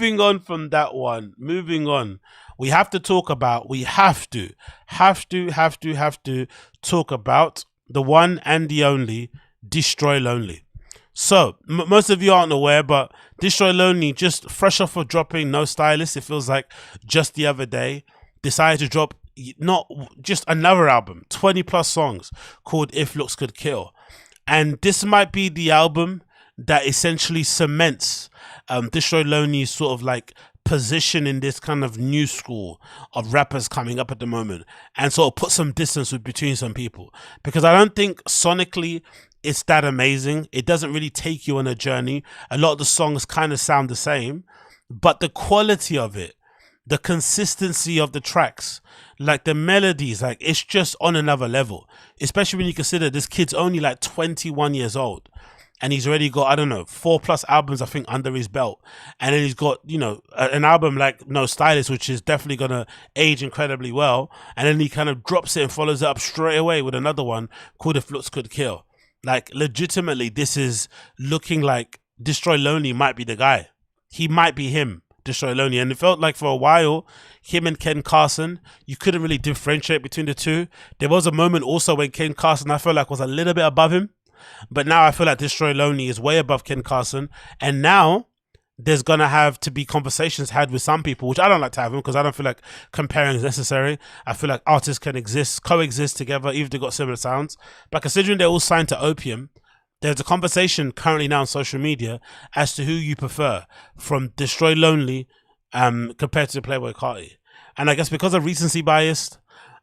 moving on from that one, moving on. We have to talk about, we have to talk about the one and the only Destroy Lonely. So, most of you aren't aware, but Destroy Lonely, just fresh off of dropping No Stylist, it feels like just the other day, decided to drop not just another album, 20 plus songs called If Looks Could Kill. And this might be the album that essentially cements Destroy Lonely's sort of like position in this kind of new school of rappers coming up at the moment, and sort of put some distance between some people, because I don't think sonically it's that amazing. It doesn't really take you on a journey. A lot of the songs kind of sound the same, but the quality of it, the consistency of the tracks, like the melodies, like it's just on another level, especially when you consider this kid's only like 21 years old. And he's already got, I don't know, 4+ albums, I think, under his belt. And then he's got, you know, an album like No Stylist, which is definitely going to age incredibly well. And then he kind of drops it and follows it up straight away with another one called If Looks Could Kill. Like, legitimately, this is looking like Destroy Lonely might be the guy. He might be him, Destroy Lonely. And it felt like for a while, him and Ken Carson, you couldn't really differentiate between the two. There was a moment also when Ken Carson, I felt like, was a little bit above him. But now I feel like Destroy Lonely is way above Ken Carson. And now there's going to have to be conversations had with some people, which I don't like to have them because I don't feel like comparing is necessary. I feel like artists can coexist together, even if they've got similar sounds. But considering they're all signed to Opium, there's a conversation currently now on social media as to who you prefer from Destroy Lonely compared to Playboi Carti. And I guess because of recency bias,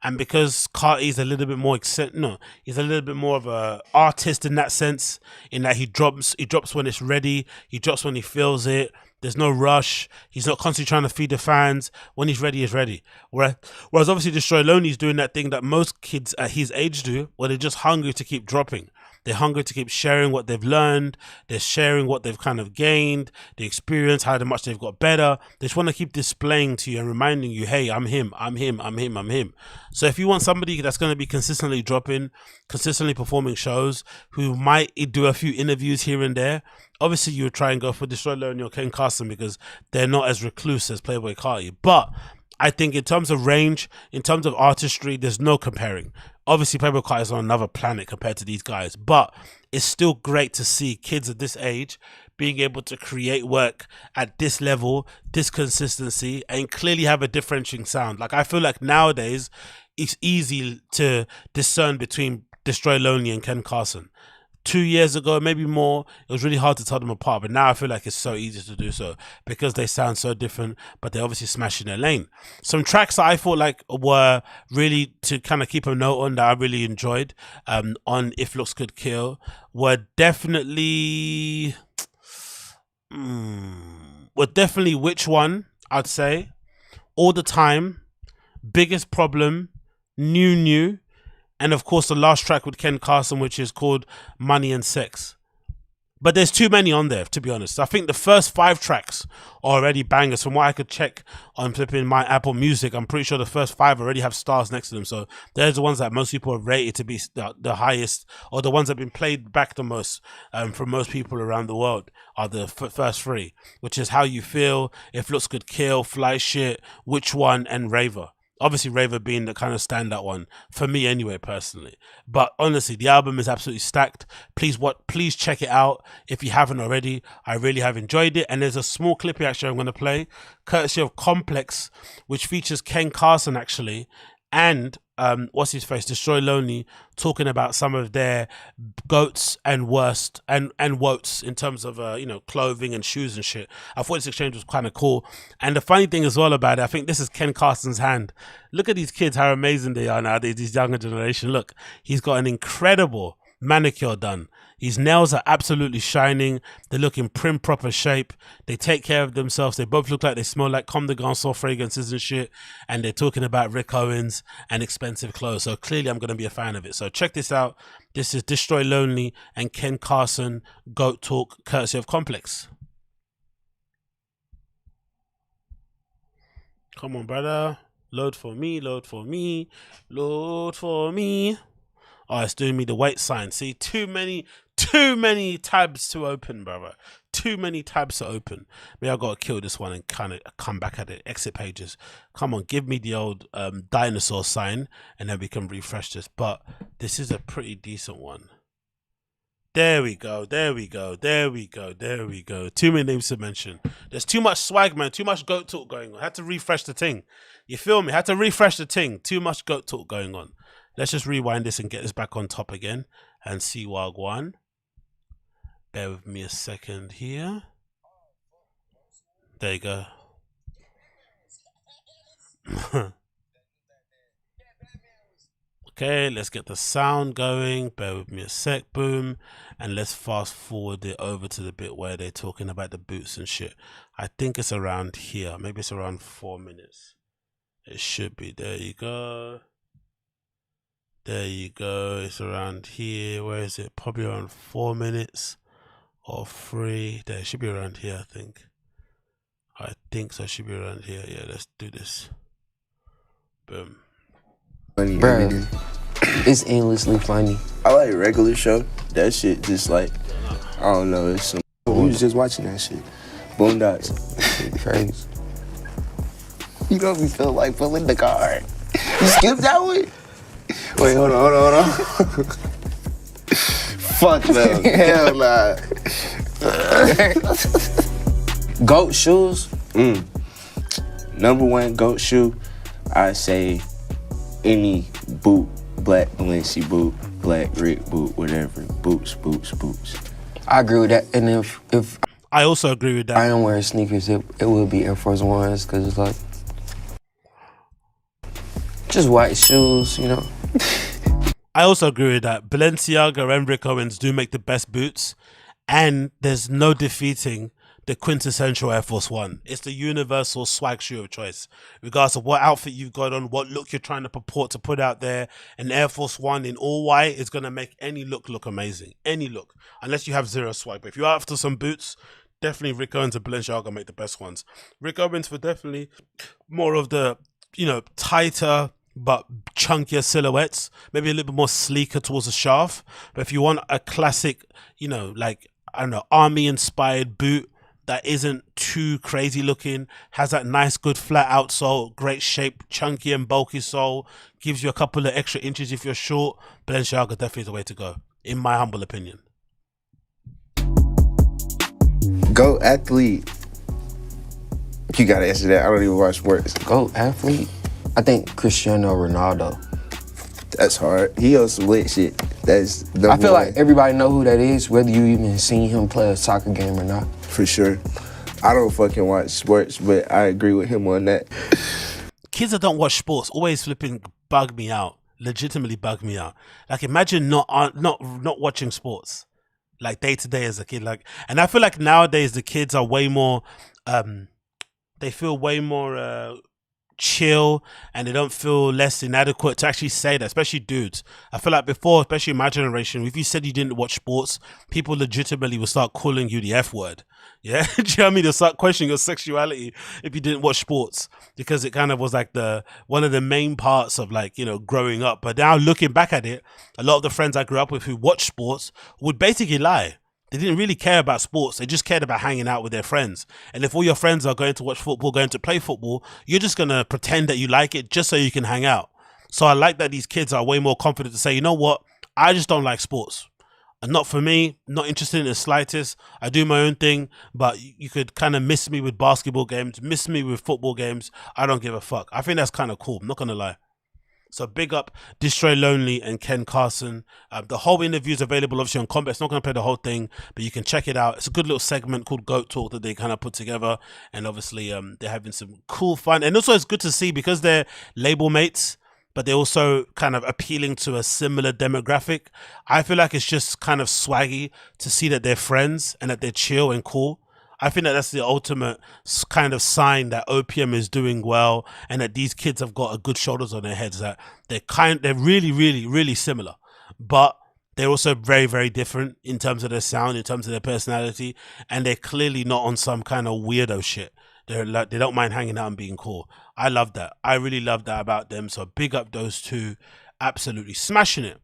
and because Carti is a little bit more he's a little bit more of a artist in that sense, in that he drops when it's ready, he drops when he feels it. There's no rush. He's not constantly trying to feed the fans. When he's ready, he's ready. Whereas obviously Destroy Lonely is doing that thing that most kids at his age do, where they're just hungry to keep dropping. They're hungry to keep sharing what they've learned. They're sharing what they've kind of gained, the experience, how much they've got better. They just want to keep displaying to you and reminding you, hey, I'm him, I'm him, I'm him, I'm him. So if you want somebody that's going to be consistently dropping, consistently performing shows, who might do a few interviews here and there, obviously you would try and go for Destroy Lonely or Ken Carson because they're not as recluse as Playboi Carti. But I think in terms of range, in terms of artistry, there's no comparing. Obviously, Playboi Carti is on another planet compared to these guys, but it's still great to see kids at this age being able to create work at this level, this consistency, and clearly have a differentiating sound. Like, I feel like nowadays, it's easy to discern between Destroy Lonely and Ken Carson. 2 years ago, maybe more, it was really hard to tell them apart, but now I feel like it's so easy to do so because they sound so different, but they're obviously smashing their lane. Some tracks that I thought like were really to kind of keep a note on that I really enjoyed on If Looks Could Kill were definitely Which One, I'd say, All the Time, Biggest Problem, New, and of course the last track with Ken Carson, which is called Money and Sex. But there's too many on there, to be honest. I think the first 5 tracks are already bangers. From what I could check on flipping my Apple Music, I'm pretty sure the first 5 already have stars next to them. So there's the ones that most people have rated to be the highest, or the ones that have been played back the most from most people around the world are the first 3, which is How You Feel, If Looks Could Kill, Fly Shit, Which One, and Raver. Obviously, Raver being the kind of standout one for me anyway, personally. But honestly, the album is absolutely stacked. Please check it out if you haven't already. I really have enjoyed it. And there's a small clip here actually I'm going to play, courtesy of Complex, which features Ken Carson actually, and what's his face, Destroy Lonely, talking about some of their goats and worst and woats in terms of clothing and shoes and shit. I thought this exchange was kind of cool. And the funny thing as well about it, I think this is Ken Carson's hand. Look at these kids, how amazing they are now, this younger generation. Look, he's got an incredible manicure done. His nails are absolutely shining. They look in prim proper shape. They take care of themselves. They both look like they smell like Comme des Garçons fragrances and shit. And they're talking about Rick Owens and expensive clothes. So clearly I'm going to be a fan of it. So check this out. This is Destroy Lonely and Ken Carson, Goat Talk, courtesy of Complex. Come on, brother. Load for me, load for me, load for me. Oh, it's doing me the wait sign. See, too many Too many tabs to open, brother. Too many tabs to open. Maybe I gotta kill this one and kind of come back at it. Exit pages. Come on, give me the old dinosaur sign, and then we can refresh this. But this is a pretty decent one. There we go. There we go. There we go. There we go. Too many names to mention. There's too much swag, man. Too much goat talk going on. Had to refresh the thing. You feel me? Had to refresh the thing. Too much goat talk going on. Let's just rewind this and get this back on top again and see Wagwan. Bear with me a second here. There you go. Okay, let's get the sound going. Bear with me a sec, boom. And let's fast forward it over to the bit where they're talking about the boots and shit. I think it's around here. Maybe it's around 4 minutes. It should be. There you go. There you go. It's around here. Where is it? Probably around 4 minutes or 3. There, it should be around here, I think. I think so. It should be around here. Yeah, let's do this. Boom. Bruh, it's endlessly funny. I like regular show. That shit just like, I don't know, it's some, we was just watching that shit. Boondocks. Crazy. You know me feel like pulling the card. You skipped that one? Wait, hold on. Fuck no. Hell nah. Goat shoes? Number one goat shoe, I say any boot, black Balenci boot, black Rick boot, whatever. Boots. I agree with that. And if I also agree with that. I am wearing sneakers, it would be Air Force Ones, because it's like just white shoes, you know. I also agree with that. Balenciaga and Rick Owens do make the best boots, and there's no defeating the quintessential Air Force One. It's the universal swag shoe of choice. Regardless of what outfit you've got on, what look you're trying to purport to put out there, an Air Force One in all white is going to make any look amazing. Any look. Unless you have zero swag. But if you're after some boots, definitely Rick Owens and Balenciaga make the best ones. Rick Owens for definitely more of the, tighter but chunkier silhouettes. Maybe a little bit more sleeker towards the shaft. But if you want a classic, army-inspired boot, that isn't too crazy looking, has that nice good flat outsole, great shape, chunky and bulky sole, gives you a couple of extra inches if you're short, Balenciaga definitely is the way to go, in my humble opinion. Goat athlete. You gotta answer that. I don't even watch sports. Goat athlete? I think Cristiano Ronaldo. That's hard. He on some lit shit. I feel like everybody know who that is, whether you even seen him play a soccer game or not. For sure. I don't fucking watch sports, but I agree with him on that. Kids that don't watch sports always flipping bug me out. Legitimately bug me out. Like, imagine not watching sports, like day to day as a kid. And I feel like nowadays the kids are way more. They feel way more chill, and they don't feel less inadequate to actually say that, especially dudes. I feel like before, especially in my generation, if you said you didn't watch sports, people legitimately would start calling you the F word. Yeah, do you know what I mean? They'll start questioning your sexuality if you didn't watch sports, because it kind of was like one of the main parts of growing up. But now looking back at it, a lot of the friends I grew up with who watched sports would basically lie. They didn't really care about sports. They just cared about hanging out with their friends. And if all your friends are going to watch football, going to play football, you're just going to pretend that you like it just so you can hang out. So I like that these kids are way more confident to say, you know what? I just don't like sports. And not for me, not interested in the slightest. I do my own thing, but you could kind of miss me with basketball games, miss me with football games. I don't give a fuck. I think that's kind of cool. I'm not going to lie. So big up Destroy Lonely and Ken Carson. The whole interview is available obviously on Combat. It's not going to play the whole thing, but you can check it out. It's a good little segment called Goat Talk that they kind of put together, and obviously they're having some cool fun. And also it's good to see, because they're label mates, but they're also kind of appealing to a similar demographic. I feel like it's just kind of swaggy to see that they're friends and that they're chill and cool. I think that that's the ultimate kind of sign that Opium is doing well, and that these kids have got a good shoulders on their heads. That they're really, really, really similar, but they're also very, very different in terms of their sound, in terms of their personality, and they're clearly not on some kind of weirdo shit. They don't mind hanging out and being cool. I love that. I really love that about them. So big up those two, absolutely smashing it.